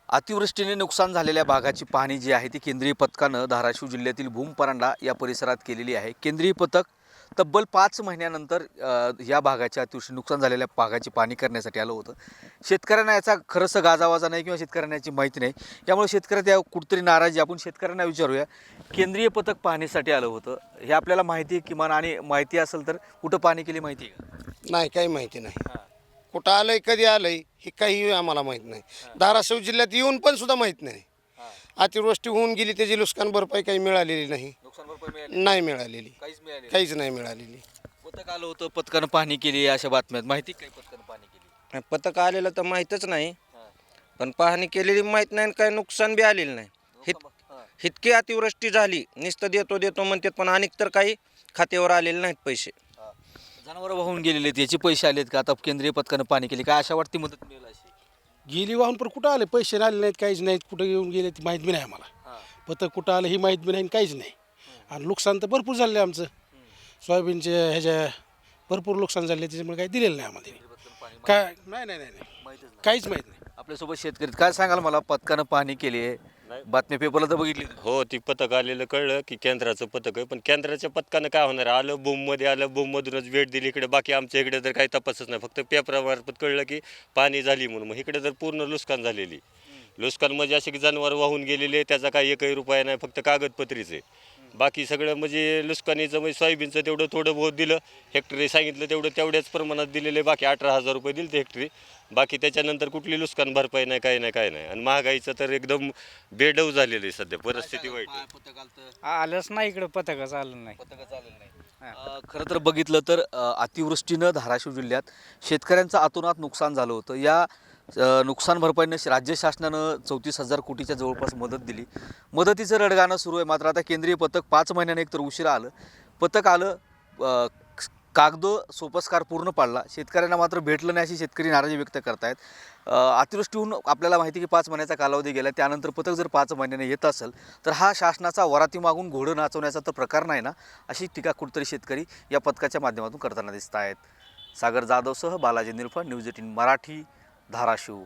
अतिवृष्टीने नुकसान झालेल्या भागाची पाहणी जी आहे ती केंद्रीय पथकानं धाराशिव जिल्ह्यातील भूमपरांडा या परिसरात केलेली आहे। केंद्रीय पथक तब्बल 5 महिन्यानंतर या भागाच्या अतिवृष्टी नुकसान झालेल्या भागाची पाहणी करण्यासाठी आलं होतं। शेतकऱ्यांना याचा खरंच गाजावाजा नाही किंवा शेतकऱ्यांना याची माहिती नाही, त्यामुळे शेतकऱ्यात या कुठतरी नाराजी। आपण शेतकऱ्यांना विचारूया, केंद्रीय पथक पाहणीसाठी आलं होतं, हे आपल्याला माहिती आहे किमान, आणि माहिती असेल तर कुठं पाहणी केली माहिती आहे का? नाही, काही माहिती नाही. कुठं आलंय, कधी आलंय, हे काही आम्हाला माहीत नाही. धाराशिव जिल्ह्यात येऊन पण सुद्धा माहीत नाही. अतिवृष्टी होऊन गेली, त्याची नुकसान भरपाई काही मिळालेली नाही. नुकसान भरपाई मिळाली नाही मिळालेली, काहीच नाही मिळालेली. पथक आलं होतं, पथकानं पाहणी केली अशा बातम्यात, माहिती काय पथकानं पाहणी केली? पथक आलेलं तर माहीतच नाही, पण पाहणी केलेली माहीत नाही आणि काही नुकसान बी आलेलं नाही. इतकी अतिवृष्टी झाली, नुसतं देतो देतो म्हणतात, पण अनेक तर काही खात्यावर आलेले नाहीत पैसे. जनावरं वाहून गेलेले आहेत, याचे पैसे आलेत का? आता केंद्रीय पथकानं पाहणी केली, काय आशा वाटते मदत मिळेल अशी? गेली वाहून पण कुठं आले, पैसे आले नाहीत, काहीच नाहीत. कुठं येऊन गेले ती माहीत बी नाही आम्हाला. पथक कुठं आलं ही माहीत बी नाही आणि काहीच नाही. आणि नुकसान तर भरपूर झालं आमचं. सोयाबीनचे ह्याच्या भरपूर नुकसान झाले, त्याच्यामुळे काही दिलेलं नाही आम्हाला. काय नाही काहीच माहीत नाही. आपल्यासोबत शेतकरी, काय सांगाल मला? पथकानं पाहणी केली आहे, बातम्या पेपरला तर बघितली. हो, ती पथक आलेलं कळलं की केंद्राचं पथक आहे, पण केंद्राच्या पथकानं काय होणार? आलं बूममध्ये, आलं बूममधूनच भेट दिली इकडे. बाकी आमच्या इकडे तर काही तपासच नाही, फक्त पेपरामार्फत कळलं की पाणी झाली म्हणून. मग इकडे तर पूर्ण नुकसान झालेली. नुकसान म्हणजे असे की जनावर वाहून गेलेले, त्याचा काही एकही रुपया नाही, फक्त कागदपत्रीच आहे. बाकी सगळं म्हणजे नुकसानीचं, म्हणजे सोयाबीनचं तेवढं थोडं बहुत दिलं, हेक्टरी सांगितलं तेवढ्याच प्रमाणात दिलेले. बाकी 18,000 रुपये दिले ते हेक्टरी. बाकी त्याच्यानंतर कुठली नुकसान भरपाई नाही, काही नाही. आणि महागाईचं तर एकदम बेडव झालेलं आहे सध्या, परिस्थिती वाईट आहे. पथक आलं आलंच नाही इकडं, पथकच आलं नाही. नाही. खरं तर बघितलं तर अतिवृष्टीनं धाराशिव जिल्ह्यात शेतकऱ्यांचं अतोनात नुकसान झालं होतं. या नुकसान भरपाईनं राज्य शासनानं 34,000 कोटीच्या जवळपास मदत दिली. मदतीचं रडगाणं सुरू आहे. मात्र आता केंद्रीय पथक 5 महिन्याने एकतर उशिरा आलं. पथक आलं, कागद सोपस्कार पूर्ण पाडला, शेतकऱ्यांना मात्र भेटलं नाही, अशी शेतकरी नाराजी व्यक्त करतायत. अतिवृष्टी होऊन आपल्याला माहिती की 5 महिन्याचा कालावधी गेला, त्यानंतर पथक जर 5 महिन्याने येत असेल तर हा शासनाचा वराती मागून घोडं नाचवण्याचा तर प्रकार नाही ना, अशी टीका कुठतरी शेतकरी या पथकाच्या माध्यमातून करताना दिसत आहेत. सागर जाधवसह बालाजी निरफळ, न्यूज 18 मराठी, धाराशिव.